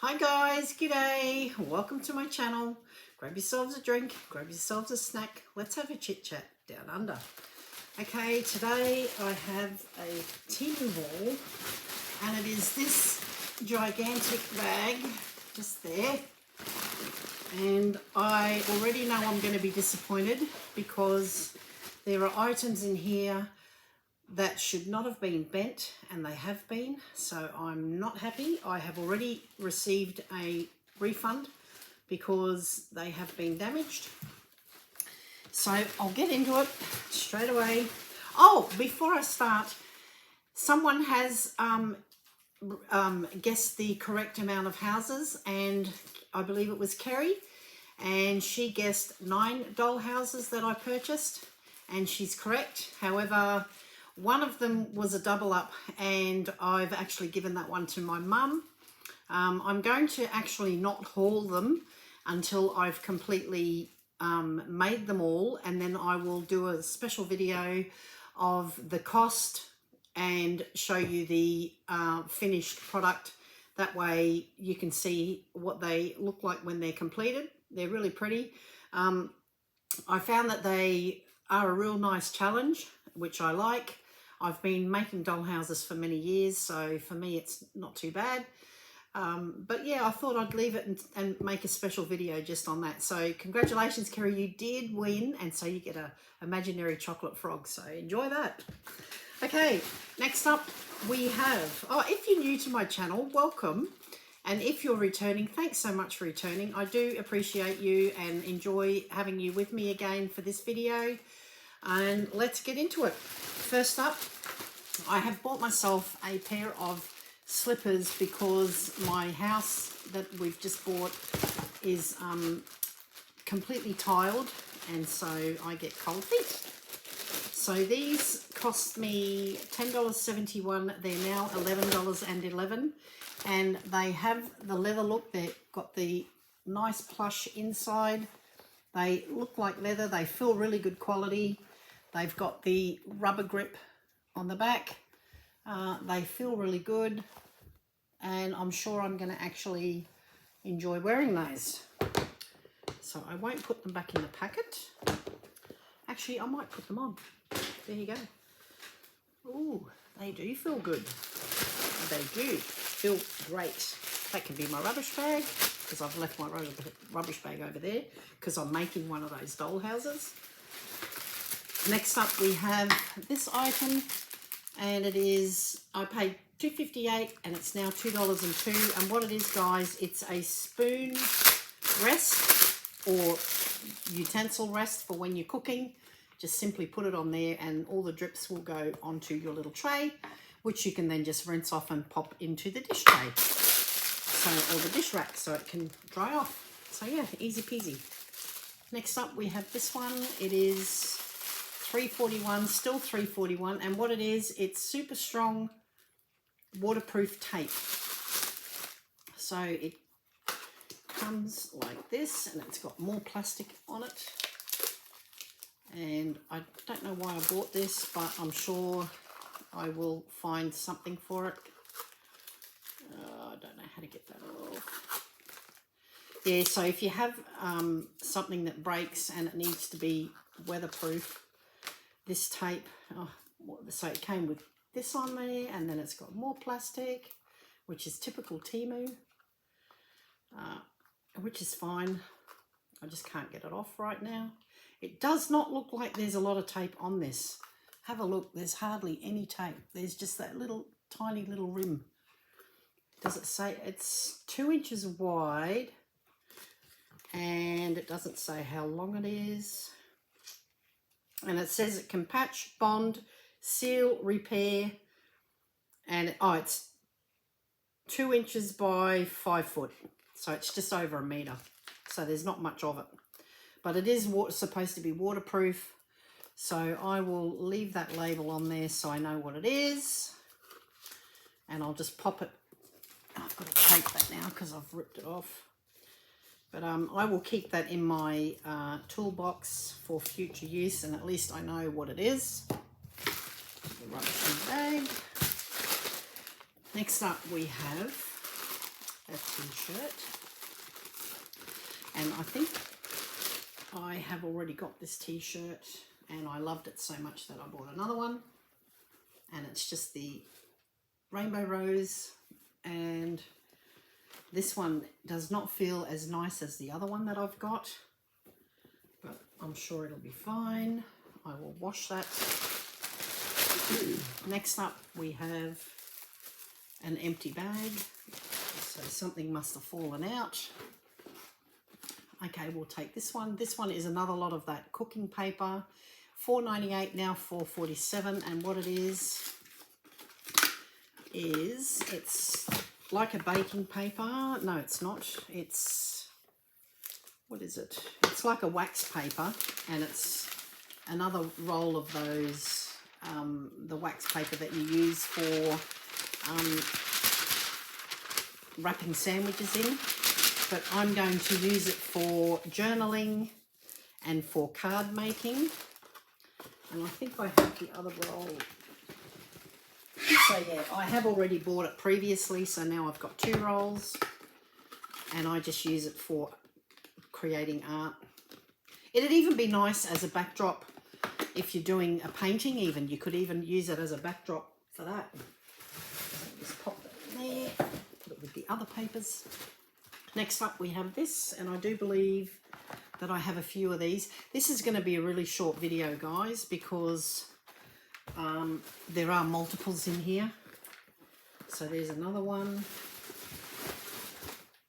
Hi guys, g'day, welcome to my channel. Grab yourselves a drink, grab yourselves a snack, let's have a chit chat down under. Okay, today I have a Temu haul and it is this gigantic bag just there, and I already know I'm going to be disappointed because there are items in here that should not have been bent and they have been, so I'm not happy. I have already received a refund because they have been damaged, so I'll get into it straight away. Oh, before I start, someone has guessed the correct amount of houses, and I believe it was Kerry, and she guessed 9 doll houses that I purchased, and she's correct. However, one of them was a double up, and I've actually given that one to my mum. I'm going to actually not haul them until I've completely made them all, and then I will do a special video of the cost and show you the finished product. That way you can see what they look like when they're completed. They're really pretty. I found that they are a real nice challenge, which I like. I've been making doll houses for many years, so for me it's not too bad. But yeah, I thought I'd leave it and make a special video just on that. So congratulations, Kerry, you did win, and so you get a imaginary chocolate frog, so enjoy that. Okay, next up we have, if you're new to my channel, welcome. And if you're returning, thanks so much for returning. I do appreciate you and enjoy having you with me again for this video. And let's get into it. First up, I have bought myself a pair of slippers because my house that we've just bought is completely tiled, and so I get cold feet. So these cost me $10.71. They're now $11.11, and they have the leather look. They've got the nice plush inside. They look like leather. They feel really good quality. They've got the rubber grip on the back. They feel really good, and I'm sure I'm going to actually enjoy wearing those. So I won't put them back in the packet. Actually, I might put them on. There you go. Ooh, they do feel good. They do feel great. That can be my rubbish bag, because I've left my rubbish bag over there because I'm making one of those doll houses. Next up we have this item, and it is, I paid $2.58 and it's now $2.02. And what it is, guys, it's a spoon rest or utensil rest for when you're cooking. Just simply put it on there and all the drips will go onto your little tray, which you can then just rinse off and pop into the dish tray, or the dish rack, so it can dry off. So yeah, easy peasy. Next up we have this one. It is $3.41, still $3.41, and what it is, it's super strong waterproof tape. So it comes like this, and it's got more plastic on it, and I don't know why I bought this, but I'm sure I will find something for it. I don't know how to get that off. Yeah, so if you have something that breaks and it needs to be weatherproof, this tape, so it came with this on there, and then it's got more plastic, which is typical Temu, which is fine. I just can't get it off right now. It does not look like there's a lot of tape on this. Have a look, there's hardly any tape. There's just that little tiny little rim. Does it say it's 2 inches wide, and it doesn't say how long it is. And it says it can patch, bond, seal, repair, and it's 2 inches by 5 foot. So it's just over a meter. So there's not much of it. But it is supposed to be waterproof. So I will leave that label on there so I know what it is. And I'll just pop it. I've got to tape that now because I've ripped it off. But I will keep that in my toolbox for future use, and at least I know what it is. The rubbish in the bag. Next up we have a t-shirt. And I think I have already got this t-shirt and I loved it so much that I bought another one. And it's just the rainbow rose, and this one does not feel as nice as the other one that I've got, but I'm sure it'll be fine. I will wash that. Next up we have an empty bag, so something must have fallen out. Okay, we'll take this one. This one is another lot of that cooking paper. $4.98 now, $4.47, and what it is it's like a baking paper. No, it's not. It's, what is it? It's like a wax paper, and it's another roll of those, the wax paper that you use for wrapping sandwiches in. But I'm going to use it for journaling and for card making. And I think I have the other roll. So yeah, I have already bought it previously, so now I've got 2 rolls. And I just use it for creating art. It'd even be nice as a backdrop if you're doing a painting even. You could even use it as a backdrop for that. Just pop that in there, put it with the other papers. Next up we have this, and I do believe that I have a few of these. This is going to be a really short video, guys, because there are multiples in here. So there's another one.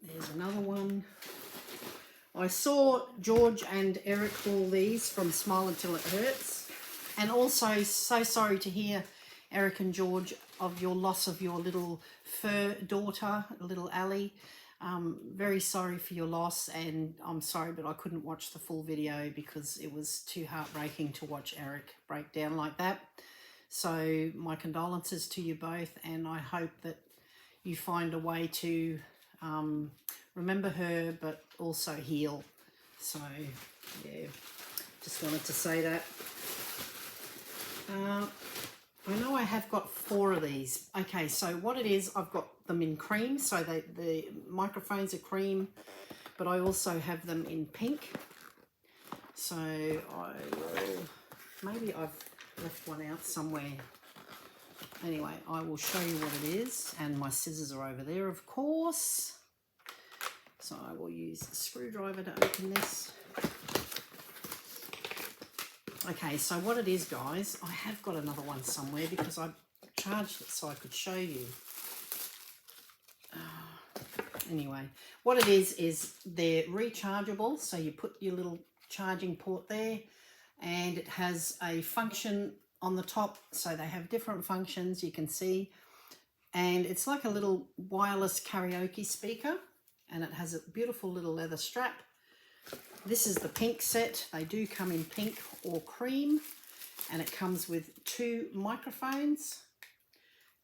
There's another one. I saw George and Eric haul these from Smile Until It Hurts. And also, so sorry to hear, Eric and George, of your loss of your little fur daughter, little Allie. Very sorry for your loss, and I'm sorry, but I couldn't watch the full video because it was too heartbreaking to watch Eric break down like that. So my condolences to you both, and I hope that you find a way to remember her, but also heal. So yeah, just wanted to say that. I know I have got 4 of these. Okay, so what it is, I've got them in cream, so the microphones are cream, but I also have them in pink. So I will, maybe I've left one out somewhere. Anyway, I will show you what it is, and my scissors are over there, of course. So I will use the screwdriver to open this. Okay, so what it is, guys, I have got another one somewhere because I charged it so I could show you. Anyway, what it is they're rechargeable. So you put your little charging port there, and it has a function on the top. So they have different functions, you can see. And it's like a little wireless karaoke speaker, and it has a beautiful little leather strap. This is the pink set. They do come in pink or cream, and it comes with 2 microphones,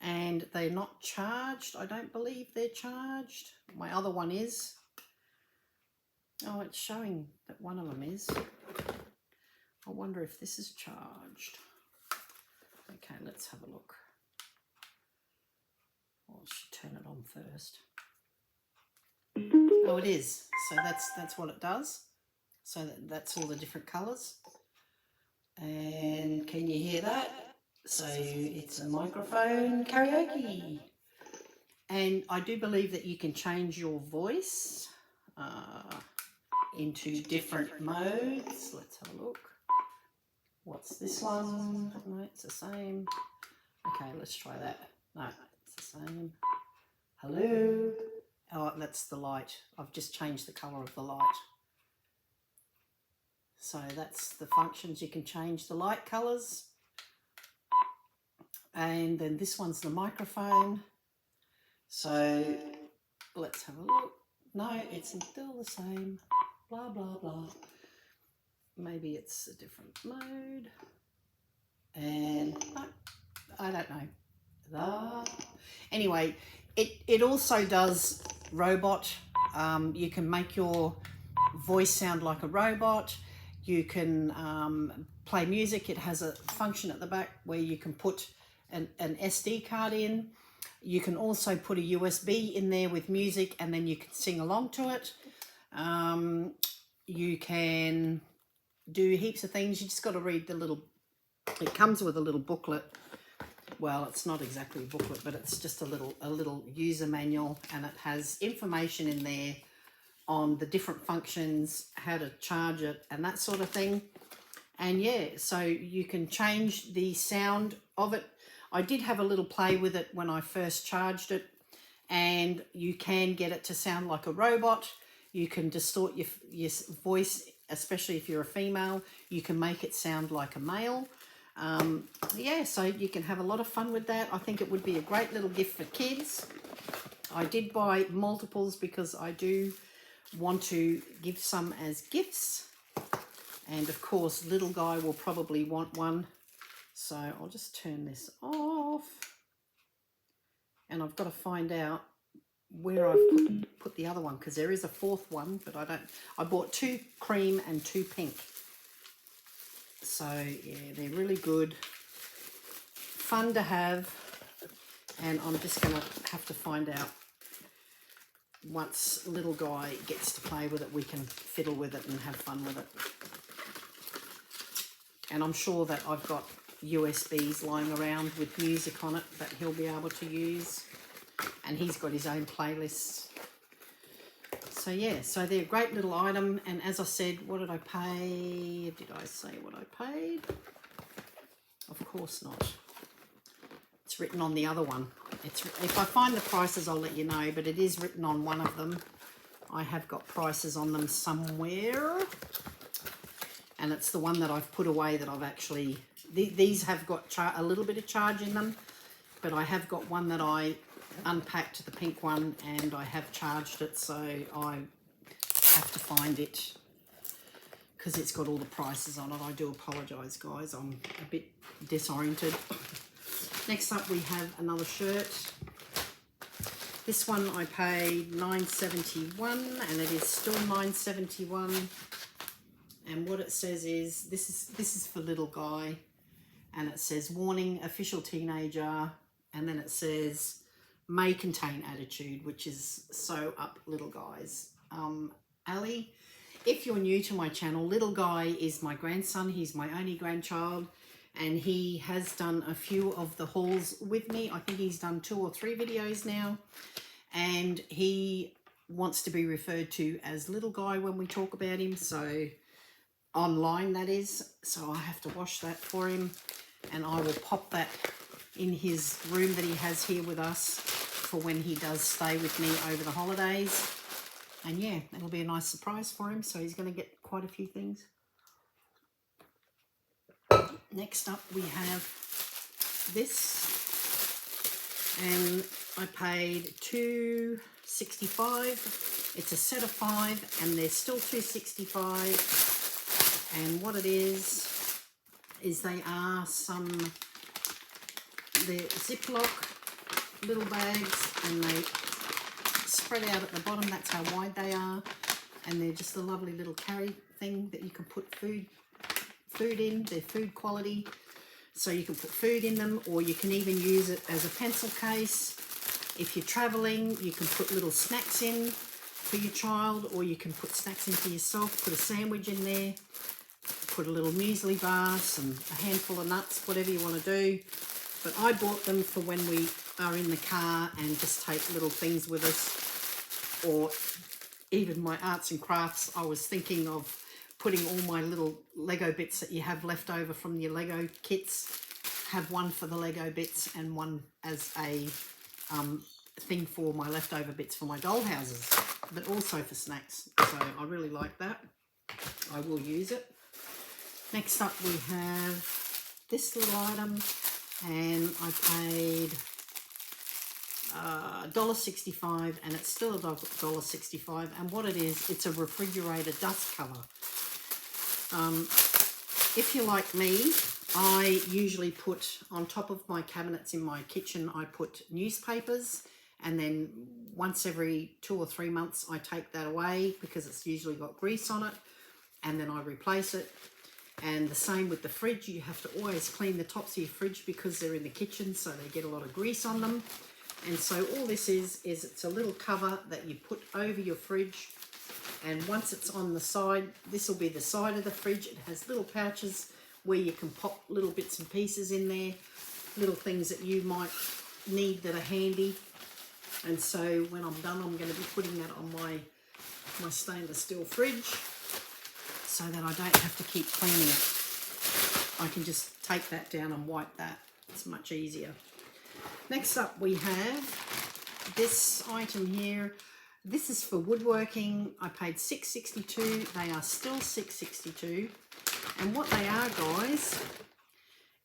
and they're not charged. I don't believe they're charged. My other one is. Oh, it's showing that one of them is. I wonder if this is charged. Okay, let's have a look. Oh, I should turn it on first. Oh, it is. So that's what it does. So that's all the different colours. And can you hear that? So it's a microphone karaoke. And I do believe that you can change your voice into different modes. Let's have a look. What's this one? No, it's the same. Okay, let's try that. No, it's the same. Hello. Oh, that's the light. I've just changed the colour of the light. So that's the functions. You can change the light colours. And then this one's the microphone. So let's have a look. No, it's still the same. Blah, blah, blah. Maybe it's a different mode. And no, I don't know. Anyway, it also does robot. You can make your voice sound like a robot. You can play music. It has a function at the back where you can put an SD card in. You can also put a USB in there with music and then you can sing along to it. You can do heaps of things. You just got to read the little, it comes with a little booklet. Well, it's not exactly a booklet, but it's just a little user manual, and it has information in there on the different functions, how to charge it and that sort of thing. And yeah, so you can change the sound of it. I did have a little play with it when I first charged it, and you can get it to sound like a robot. You can distort your voice, especially if you're a female. You can make it sound like a male. Yeah, so you can have a lot of fun with that. I think it would be a great little gift for kids. I did buy multiples because I do want to give some as gifts. And of course, little guy will probably want one. So I'll just turn this off. And I've got to find out where I've put the other one, because there is a fourth one, but I bought 2 cream and 2 pink. So yeah, they're really good, fun to have, and I'm just gonna have to find out once little guy gets to play with it, we can fiddle with it and have fun with it. And I'm sure that I've got USBs lying around with music on it that he'll be able to use, and he's got his own playlists. So yeah, so they're a great little item. And as I said, what did I pay? Did I say what I paid? Of course not. It's written on the other one. If I find the prices, I'll let you know, but it is written on one of them. I have got prices on them somewhere. And it's the one that I've put away that I've actually... These have got a little bit of charge in them, but I have got one that I unpacked, the pink one, and I have charged it, so I have to find it because it's got all the prices on it. I do apologise, guys, I'm a bit disoriented. Next up we have another shirt. This one I paid $9.71 and it is still $9.71, and what it says is this is for little guy, and it says warning, official teenager, and then it says may contain attitude, which is so up little guys alley. If you're new to my channel, little guy is my grandson. He's my only grandchild, and he has done a few of the hauls with me. I think he's done 2 or 3 videos now, and he wants to be referred to as little guy when we talk about him, so online that is. So I have to wash that for him, and I will pop that in his room that he has here with us for when he does stay with me over the holidays. And yeah, it'll be a nice surprise for him, so he's going to get quite a few things. Next up we have this, and I paid $2.65. It's a set of 5 and they're still $2.65. And what it is they are they're Ziploc little bags, and they spread out at the bottom. That's how wide they are, and they're just a lovely little carry thing that you can put food in. They're food quality, so you can put food in them, or you can even use it as a pencil case. If you're traveling, you can put little snacks in for your child, or you can put snacks in for yourself. Put a sandwich in there, put a little muesli bar, some a handful of nuts, whatever you want to do. But I bought them for when we are in the car and just take little things with us, or even my arts and crafts. I was thinking of putting all my little Lego bits that you have left over from your Lego kits, have one for the Lego bits and one as a thing for my leftover bits for my doll houses, but also for snacks. So I really like that. I will use it. Next up we have this little item, and I paid $1.65, and it's still $1.65. And what it is, it's a refrigerator dust cover. If you're like me, I usually put on top of my cabinets in my kitchen, I put newspapers, and then once every 2 or 3 months I take that away because it's usually got grease on it, and then I replace it. And the same with the fridge. You have to always clean the tops of your fridge because they're in the kitchen, so they get a lot of grease on them. And so all this is it's a little cover that you put over your fridge, and once it's on the side, this will be the side of the fridge. It has little pouches where you can pop little bits and pieces in there, little things that you might need that are handy. And so when I'm done, I'm going to be putting that on my stainless steel fridge so that I don't have to keep cleaning it. I can just take that down and wipe that. It's much easier. Next up we have this item here. This is for woodworking. I paid $6.62. They are still $6.62. And what they are, guys,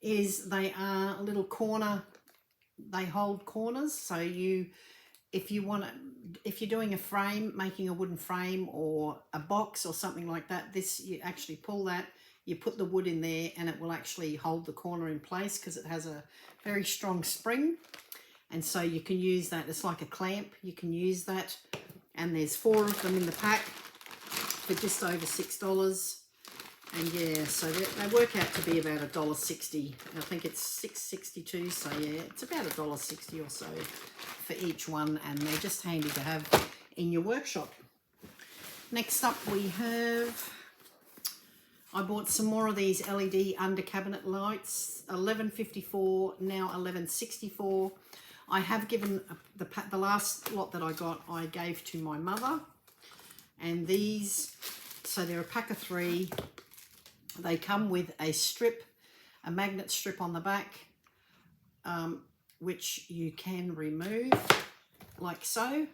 is they are a little corner. They hold corners. So if you're doing a frame, making a wooden frame or a box or something like that, this, you actually pull that, you put the wood in there, and it will actually hold the corner in place because it has a very strong spring. And so you can use that. It's like a clamp. You can use that. And there's 4 of them in the pack for just over $6. And yeah, so they work out to be about $1.60. I think it's $6.62, so yeah, it's about $1.60 or so for each one, and they're just handy to have in your workshop. Next up we have, I bought some more of these LED under cabinet lights, $11.54, now $11.64. I have given the last lot that I got, I gave to my mother, and these, so they're a pack of 3. They come with a strip, a magnet strip on the back, which you can remove like so,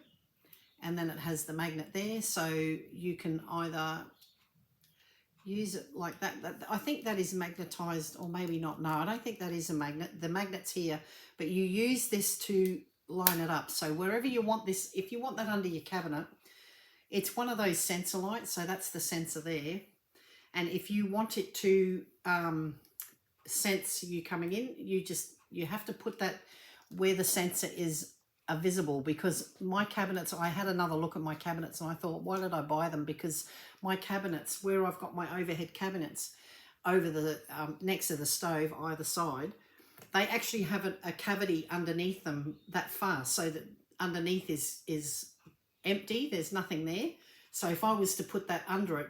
and then it has the magnet there, so you can either use it like that. I think that is magnetized, or maybe not. No, I don't think that is a magnet. The magnet's here, but you use this to line it up. So wherever you want this, if you want that under your cabinet, it's one of those sensor lights, so that's the sensor there. And if you want it to sense you coming in, you have to put that where the sensor is visible, because my cabinets, I had another look at my cabinets and I thought, why did I buy them? Because my cabinets, where I've got my overhead cabinets over the next to the stove either side, they actually have a cavity underneath them that far, so that underneath is empty, there's nothing there. So if I was to put that under it,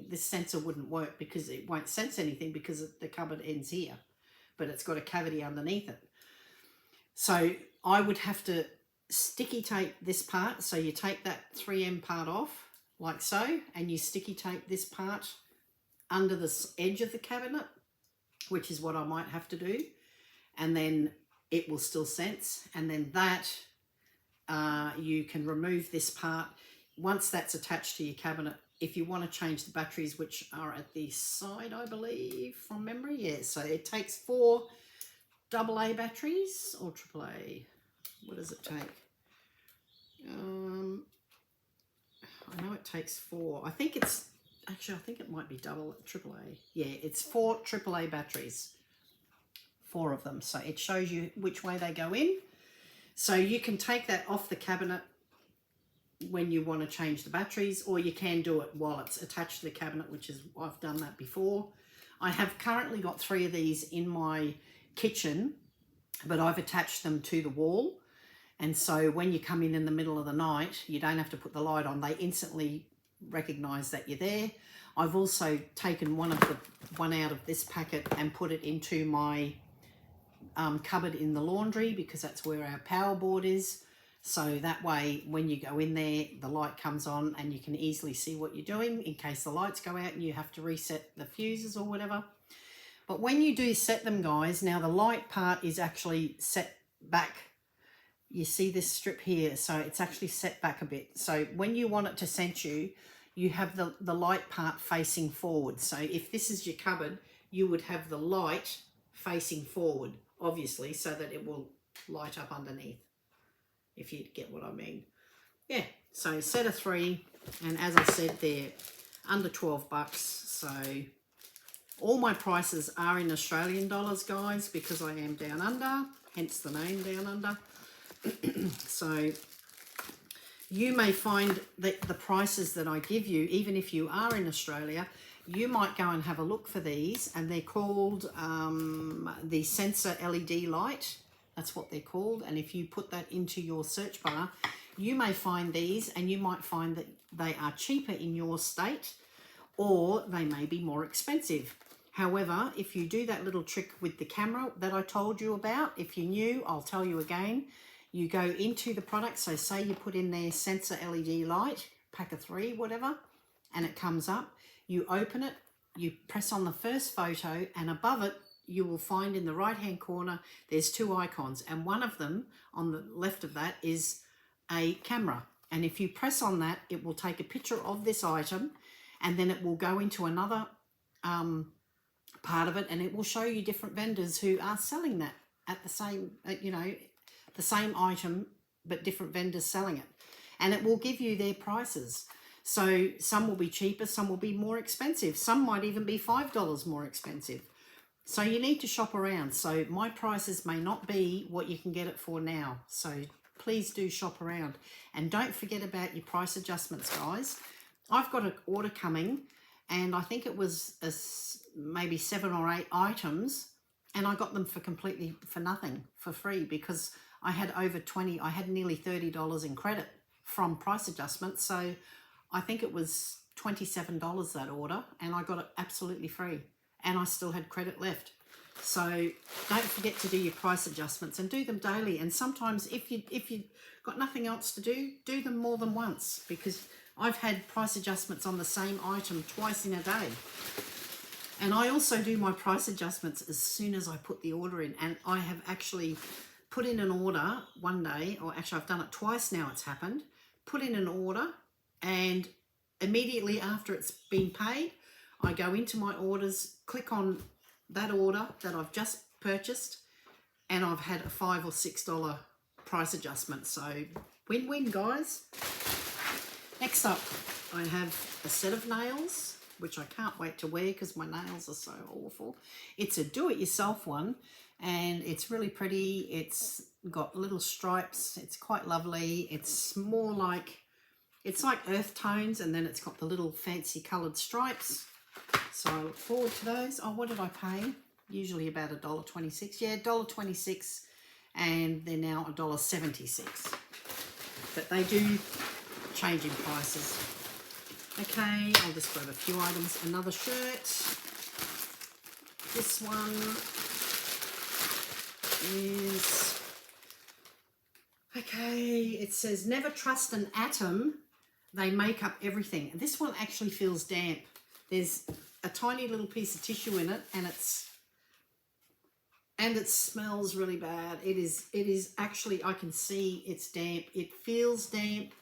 this sensor wouldn't work, because it won't sense anything, because the cupboard ends here, but it's got a cavity underneath it. So I would have to sticky tape this part. So you take that 3M part off like so, and you sticky tape this part under the edge of the cabinet, which is what I might have to do, and then it will still sense. And then that you can remove this part once that's attached to your cabinet. If you want to change the batteries, which are at the side, I believe, from memory. Yeah, so it takes 4 AA batteries, or AAA. What does it take? I know it takes 4. I think it's, actually, I think it might be AAA. Yeah, it's 4 AAA batteries. 4 of them. So it shows you which way they go in. So you can take that off the cabinet when you want to change the batteries, or you can do it while it's attached to the cabinet, which is, I've done that before. I have currently got 3 of these in my kitchen, but I've attached them to the wall, and so when you come in the middle of the night, you don't have to put the light on. They instantly recognize that you're there. I've also taken one out of this packet and put it into my cupboard in the laundry, because that's where our power board is. So that way, when you go in there, the light comes on and you can easily see what you're doing in case the lights go out and you have to reset the fuses or whatever. But when you do set them, guys, now the light part is actually set back. You see this strip here, so it's actually set back a bit. So when you want it to sense you, you have the light part facing forward. So if this is your cupboard, you would have the light facing forward, obviously, so that it will light up underneath, if you get what I mean. Yeah, so set of 3, and as I said, they're under $12. So all my prices are in Australian dollars, guys, because I am down under, hence the name Down Under. So you may find that the prices that I give you, even if you are in Australia, you might go and have a look for these, and they're called the sensor LED light. That's what they're called. And if you put that into your search bar, you may find these, and you might find that they are cheaper in your state, or they may be more expensive. However, if you do that little trick with the camera that I told you about, if you're new, I'll tell you again. You go into the product, so say you put in there sensor LED light, pack of 3, whatever, and it comes up. You open it, you press on the first photo, and above it, you will find in the right-hand corner, there's 2 icons, and one of them on the left of that is a camera. And if you press on that, it will take a picture of this item, and then it will go into another part of it, and it will show you different vendors who are selling that at the same, the same item, but different vendors selling it. And it will give you their prices. So some will be cheaper, some will be more expensive. Some might even be $5 more expensive. So you need to shop around. So my prices may not be what you can get it for now. So please do shop around. And don't forget about your price adjustments, guys. I've got an order coming, and I think it was maybe 7 or 8 items, and I got them for nothing, for free, because I had I had nearly $30 in credit from price adjustments. So I think it was $27 that order, and I got it absolutely free, and I still had credit left. So don't forget to do your price adjustments, and do them daily. And sometimes if you got nothing else to do them more than once, because I've had price adjustments on the same item twice in a day. And I also do my price adjustments as soon as I put the order in. And I have actually put in an order one day, or actually I've done it twice now, it's happened. Put in an order, and immediately after it's been paid, I go into my orders, click on that order that I've just purchased, and I've had a $5 or $6 price adjustment. So win-win, guys. Next up, I have a set of nails, which I can't wait to wear because my nails are so awful. It's a do-it-yourself one, and it's really pretty. It's got little stripes. It's quite lovely. It's more like, it's like earth tones, and then it's got the little fancy coloured stripes. So I look forward to those. Oh, what did I pay? Usually about $1.26. Yeah, $1.26, and they're now $1.76. But they do change in prices. Okay, I'll just grab a few items. Another shirt. This one is, okay, it says never trust an atom, they make up everything. This one actually feels damp. There's a tiny little piece of tissue in it, and it smells really bad. It is actually, I can see it's damp. It feels damp,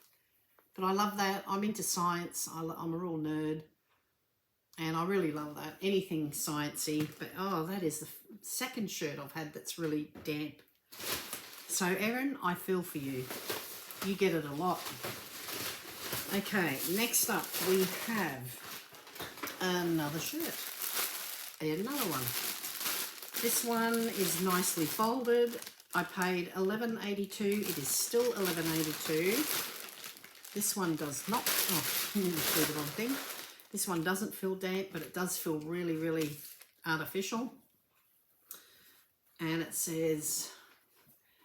but I love that. I'm into science. I'm a real nerd, and I really love that. Anything sciencey. But oh, that is the second shirt I've had that's really damp. So Erin, I feel for you. You get it a lot. Okay, next up we have another shirt. Another one. This one is nicely folded. I paid $11.82. It is still $11.82. This one does not, oh, do the wrong thing. This one doesn't feel damp, but it does feel really, really artificial. And it says,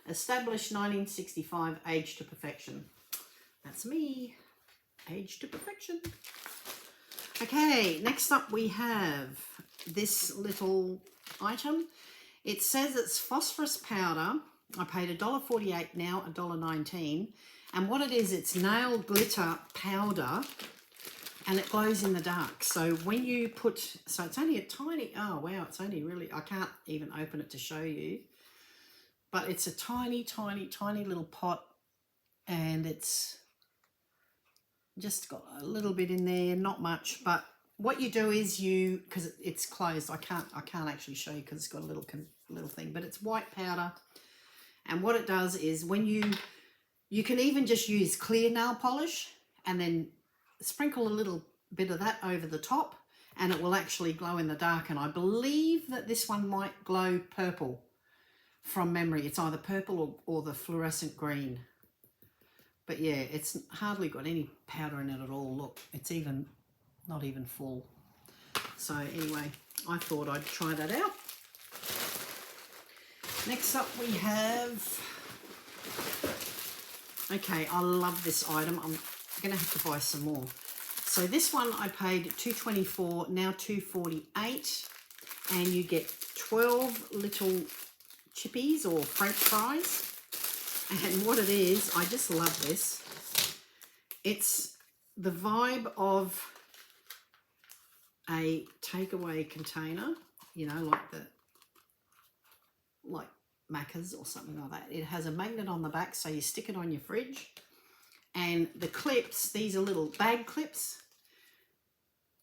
established 1965, age to perfection. That's me, age to perfection. Okay, next up we have this little item. It says it's phosphorus powder. I paid $1.48, now $1.19. And what it is, it's nail glitter powder, and it glows in the dark. So when you put, so it's only a tiny, oh wow, it's only really, I can't even open it to show you. But it's a tiny, tiny, tiny little pot, and it's just got a little bit in there, not much. But what you do is you, because it's closed, I can't actually show you because it's got a little thing, but it's white powder. And what it does is when you can even just use clear nail polish and then sprinkle a little bit of that over the top, and it will actually glow in the dark. And I believe that this one might glow purple from memory. It's either purple or the fluorescent green. But yeah, it's hardly got any powder in it at all. Look, it's even not even full. So anyway, I thought I'd try that out. Next up we have, okay, I love this item. I'm gonna have to buy some more. So this one I paid $2.24, now $2.48, and you get 12 little chippies or French fries. And what it is, I just love this. It's the vibe of a takeaway container, you know, like Macca's or something like that. It has a magnet on the back, so you stick it on your fridge. And the clips, these are little bag clips.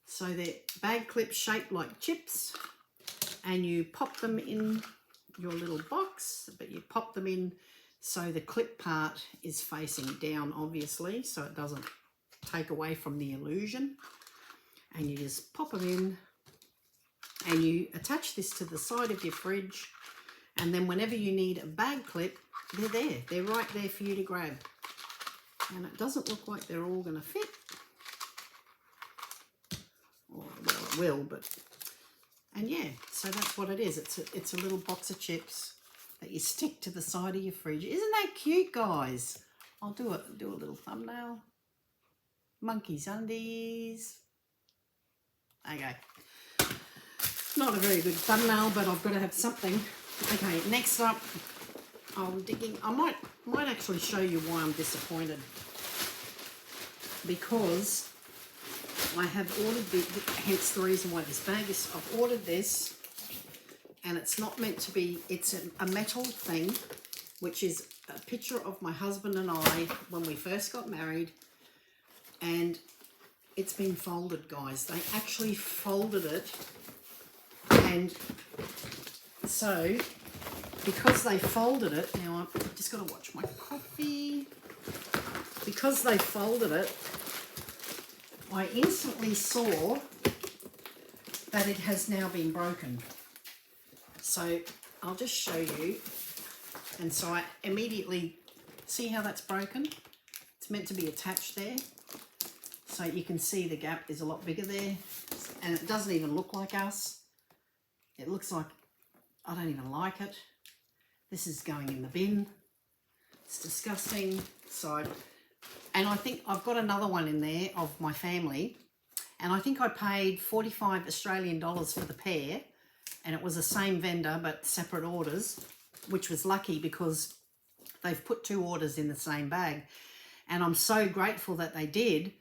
So they're bag clips shaped like chips, and you pop them in your little box, but you pop them in so the clip part is facing down, obviously, so it doesn't take away from the illusion. And you just pop them in, and you attach this to the side of your fridge, and then whenever you need a bag clip, they're there. They're right there for you to grab. And it doesn't look like they're all going to fit. Or, well, it will, but... And yeah, so that's what it is. It's a little box of chips that you stick to the side of your fridge. Isn't that cute, guys? I'll do a little thumbnail. Monkey's undies. Okay. Not a very good thumbnail, but I've got to have something. Okay, next up, I'm digging. I might actually show you why I'm disappointed. Because I have ordered hence the reason why this bag is, I've ordered this, and it's not meant to be, it's a metal thing, which is a picture of my husband and I when we first got married, and it's been folded, guys. They actually folded it, and so because they folded it, now I've just got to watch my coffee, because they folded it, I instantly saw that it has now been broken. So I'll just show you. And so I immediately, see how that's broken? It's meant to be attached there. So you can see the gap is a lot bigger there. And it doesn't even look like us. It looks like, I don't even like it. This is going in the bin. It's disgusting. So, and I think I've got another one in there of my family, and I think I paid 45 Australian dollars for the pair, and it was the same vendor but separate orders, which was lucky because they've put 2 orders in the same bag. And I'm so grateful that they did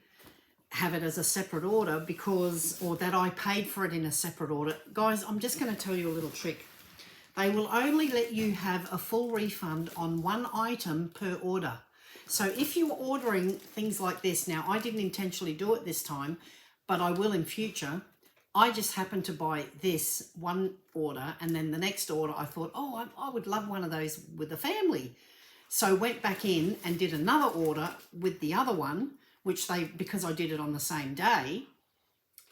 have it as a separate order, because, or that I paid for it in a separate order. Guys, I'm just going to tell you a little trick. They will only let you have a full refund on 1 item per order. So if you're ordering things like this, now I didn't intentionally do it this time, but I will in future. I just happened to buy this one order, and then the next order I thought, oh, I would love one of those with the family. So went back in and did another order with the other one, which they, because I did it on the same day,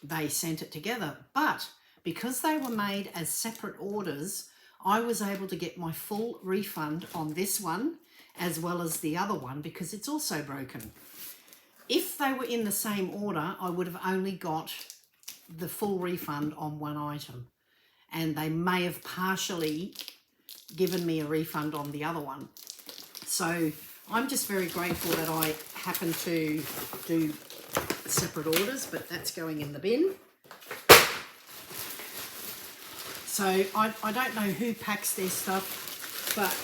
they sent it together. But because they were made as separate orders, I was able to get my full refund on this one as well as the other one, because it's also broken. If they were in the same order, I would have only got the full refund on 1 item, and they may have partially given me a refund on the other one. So I'm just very grateful that I happen to do separate orders, but that's going in the bin. So I don't know who packs their stuff, but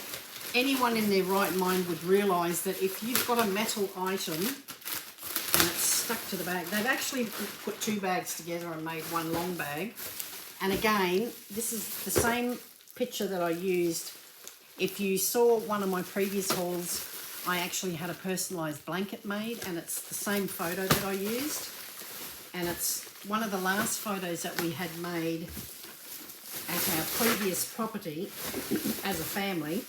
anyone in their right mind would realise that if you've got a metal item and it's stuck to the bag, they've actually put 2 bags together and made 1 long bag. And again, this is the same picture that I used. If you saw one of my previous hauls, I actually had a personalised blanket made, and it's the same photo that I used. And it's one of the last photos that we had made at our previous property as a family.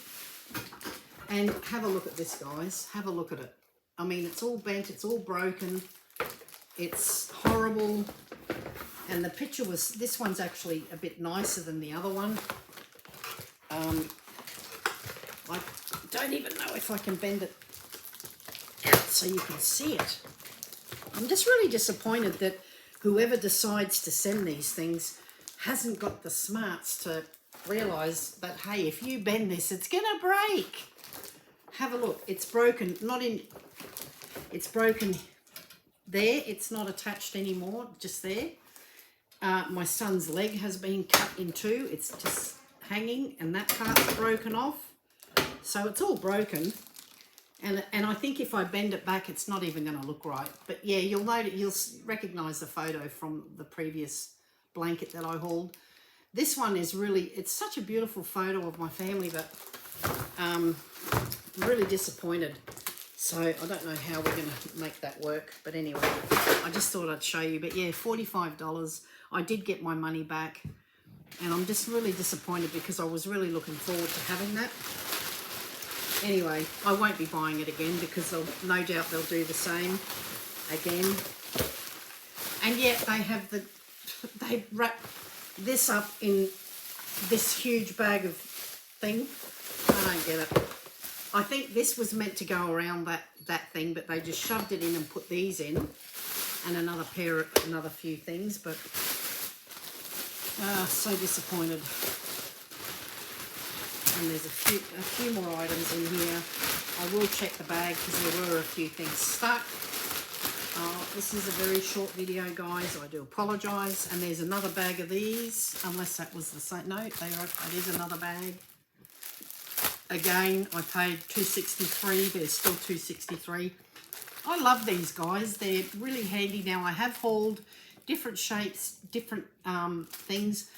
And have a look at this, guys. Have a look at it. I mean, it's all bent, it's all broken, it's horrible. And the picture was, this one's actually a bit nicer than the other one. I don't even know if I can bend it out so you can see it. I'm just really disappointed that whoever decides to send these things hasn't got the smarts to realised that, hey, if you bend this, it's going to break. Have a look. It's broken. It's broken there. It's not attached anymore, just there. My son's leg has been cut in two. It's just hanging, and that part's broken off. So it's all broken. And I think if I bend it back, it's not even going to look right. But yeah, you'll recognise the photo from the previous blanket that I hauled. This one is really, it's such a beautiful photo of my family, but really disappointed. So I don't know how we're going to make that work. But anyway, I just thought I'd show you. But yeah, $45. I did get my money back. And I'm just really disappointed because I was really looking forward to having that. Anyway, I won't be buying it again because no doubt they'll do the same again. And yet they wrap this up in this huge bag of thing. I don't get it. I think this was meant to go around that thing, but they just shoved it in and put these in, and another few things. But so disappointed. And there's a few more items in here. I will check the bag because there were a few things stuck. This is a very short video, guys. I do apologise. And there's another bag of these, unless that was the same. No, that is another bag. Again, I paid $2.63. There's still $2.63. I love these, guys. They're really handy. Now, I have hauled different shapes, different things.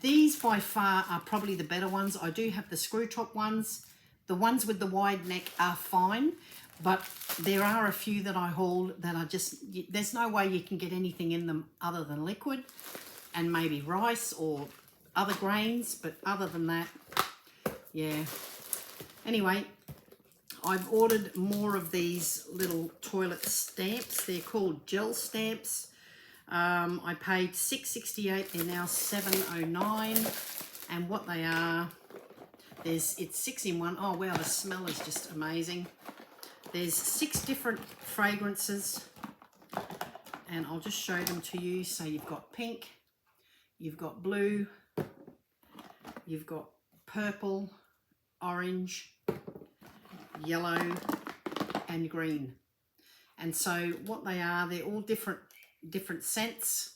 These by far are probably the better ones. I do have the screw top ones. The ones with the wide neck are fine, but there are a few that I hauled that are just, there's no way you can get anything in them other than liquid and maybe rice or other grains, but other than that, yeah. Anyway, I've ordered more of these little toilet stamps. They're called gel stamps. I paid $6.68. They're now $7.09. And what they are, it's 6 in 1. Oh wow, the smell is just amazing. There's 6 different fragrances, and I'll just show them to you. So you've got pink, you've got blue, you've got purple, orange, yellow, and green. And so what they are, they're all different scents.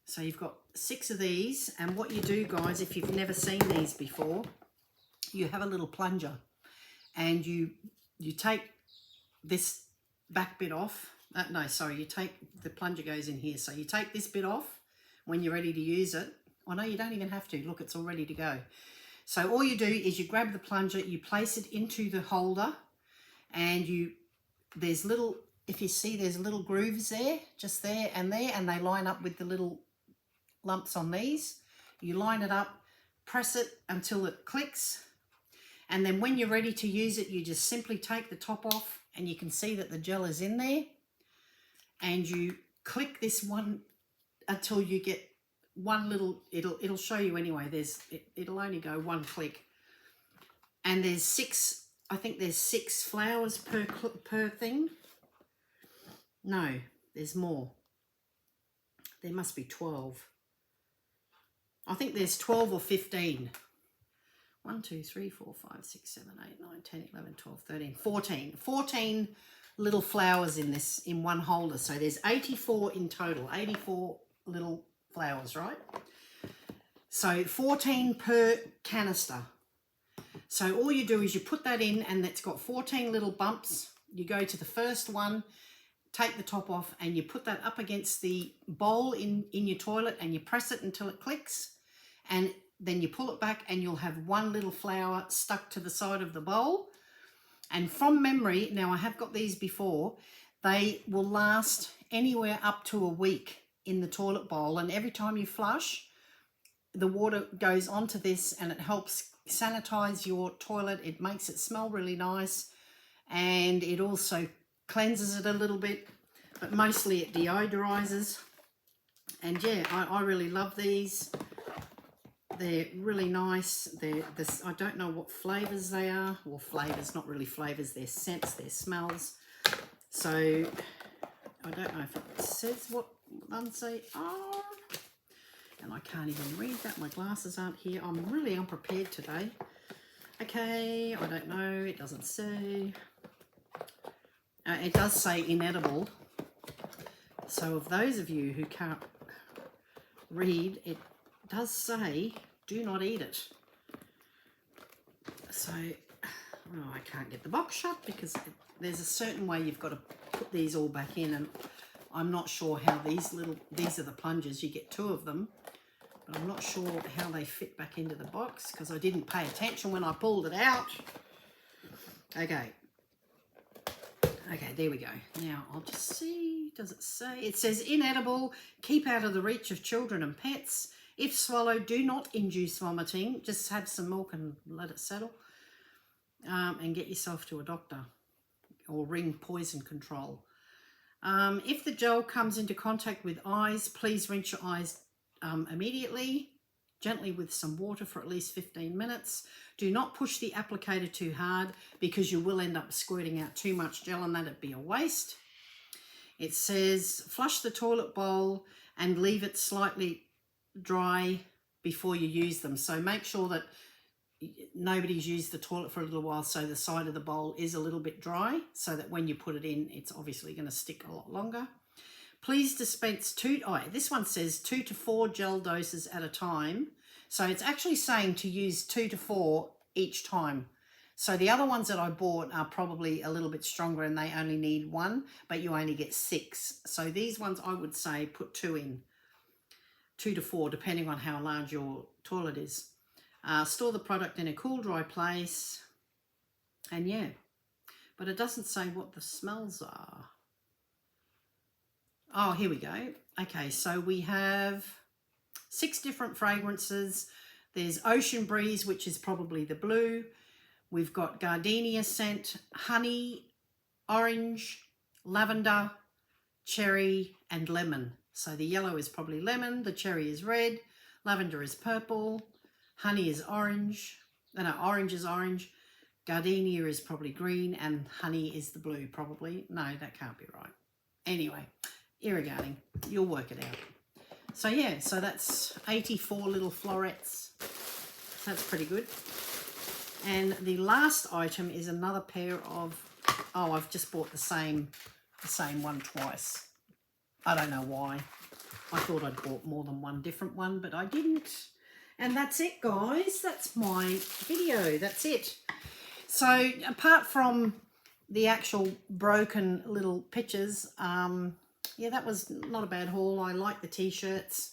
So you've got 6 of these, and what you do, guys, if you've never seen these before, you have a little plunger, and you take this back bit off. You take, the plunger goes in here, so you take this bit off when you're ready to use it. Oh no, you don't even have to. Look, it's all ready to go. So all you do is you grab the plunger, you place it into the holder, and there's little, if you see, there's little grooves there, just there, and they line up with the little lumps on these. You line it up, press it until it clicks, and then when you're ready to use it, you just simply take the top off, and you can see that the gel is in there, and you click this one until you get one little, it'll show you anyway, it'll only go one click, and there's 6, I think there's 6 flowers per thing. No, there's more. There must be 12. I think there's 12 or 15. 1, 2, 3, 4, 5, 6, 7, 8, 9, 10, 11, 12, 13, 14. 14 little flowers in one holder. So there's 84 in total, 84 little flowers, right? So 14 per canister. So all you do is you put that in, and it's got 14 little bumps. You go to the first one, take the top off, and you put that up against the bowl in your toilet, and you press it until it clicks, and then you pull it back, and you'll have one little flower stuck to the side of the bowl. And from memory, now I have got these before, they will last anywhere up to a week in the toilet bowl, and every time you flush, the water goes onto this, and it helps sanitize your toilet. It makes it smell really nice, and it also cleanses it a little bit, but mostly it deodorizes. And yeah, I really love these. They're really nice. I don't know what flavors they are. Well, flavors, not really flavors, they're scents, they're smells. So I don't know if it says what ones they are. And I can't even read that. My glasses aren't here. I'm really unprepared today. Okay, I don't know. It doesn't say. It does say inedible. So of those of you who can't read, it does say do not eat it. So, oh, I can't get the box shut because there's a certain way you've got to put these all back in, and I'm not sure how these are the plungers, you get 2 of them, but I'm not sure how they fit back into the box because I didn't pay attention when I pulled it out. Okay, there we go. Now I'll just see, does it say? It says inedible, keep out of the reach of children and pets. If swallowed, do not induce vomiting. Just have some milk and let it settle. And get yourself to a doctor or ring poison control. If the gel comes into contact with eyes, please rinse your eyes immediately, gently with some water for at least 15 minutes. Do not push the applicator too hard because you will end up squirting out too much gel and that'd be a waste. It says flush the toilet bowl and leave it slightly dry before you use them. So make sure that nobody's used the toilet for a little while, so the side of the bowl is a little bit dry so that when you put it in, it's obviously going to stick a lot longer. Please dispense this one says 2 to 4 gel doses at a time. So it's actually saying to use 2 to 4 each time. So the other ones that I bought are probably a little bit stronger and they only need 1, but you only get 6. So these ones I would say put 2 in, 2 to 4, depending on how large your toilet is. Store the product in a cool, dry place. And yeah, but it doesn't say what the smells are. Oh, here we go. Okay, so we have 6 different fragrances. There's Ocean Breeze, which is probably the blue. We've got gardenia scent, honey, orange, lavender, cherry, and lemon. So the yellow is probably lemon, the cherry is red, lavender is purple, honey is orange, orange is orange, gardenia is probably green, and honey is the blue probably. No, that can't be right. Anyway, irrigating, you'll work it out. So yeah, so that's 84 little florets. That's pretty good. And the last item is another pair of, oh, I've just bought the same one twice. I don't know why. I thought I'd bought more than one different one, but I didn't. And that's it, guys. That's my video. That's it. So apart from the actual broken little pictures, yeah, that was not a bad haul. I like the t-shirts.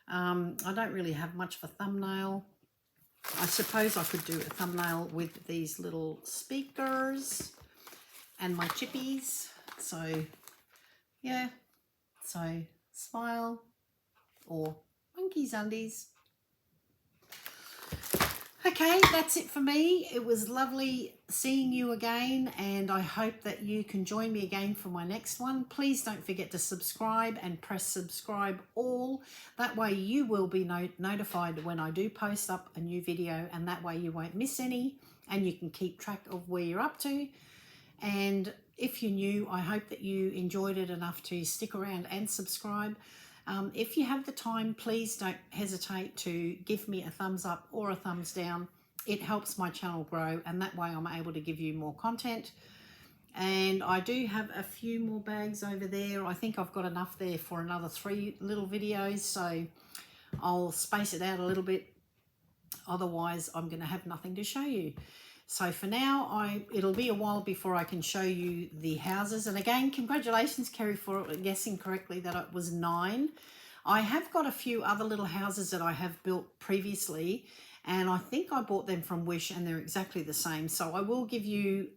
I don't really have much of a thumbnail. I suppose I could do a thumbnail with these little speakers and my chippies. So yeah, so smile or monkey's undies. Okay, that's it for me. It was lovely seeing you again, and I hope that you can join me again for my next one. Please don't forget to subscribe and press subscribe all. That way you will be notified when I do post up a new video, and that way you won't miss any and you can keep track of where you're up to. And if you're new, I hope that you enjoyed it enough to stick around and subscribe. If you have the time, please don't hesitate to give me a thumbs up or a thumbs down. It helps my channel grow, and that way I'm able to give you more content. And I do have a few more bags over there. I think I've got enough there for another 3 little videos, so I'll space it out a little bit. Otherwise, I'm going to have nothing to show you. So for now, it'll be a while before I can show you the houses. And again, congratulations, Kerry, for guessing correctly that it was 9. I have got a few other little houses that I have built previously, and I think I bought them from Wish, and they're exactly the same. So I will give you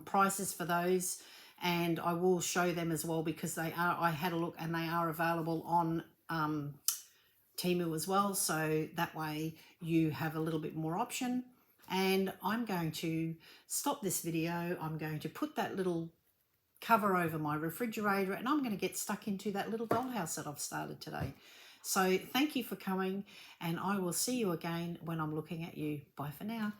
prices for those, and I will show them as well, because they are, I had a look and they are available on Temu as well. So that way you have a little bit more option. And I'm going to stop this video. I'm going to put that little cover over my refrigerator, and I'm going to get stuck into that little dollhouse that I've started today. So thank you for coming, and I will see you again when I'm looking at you. Bye for now.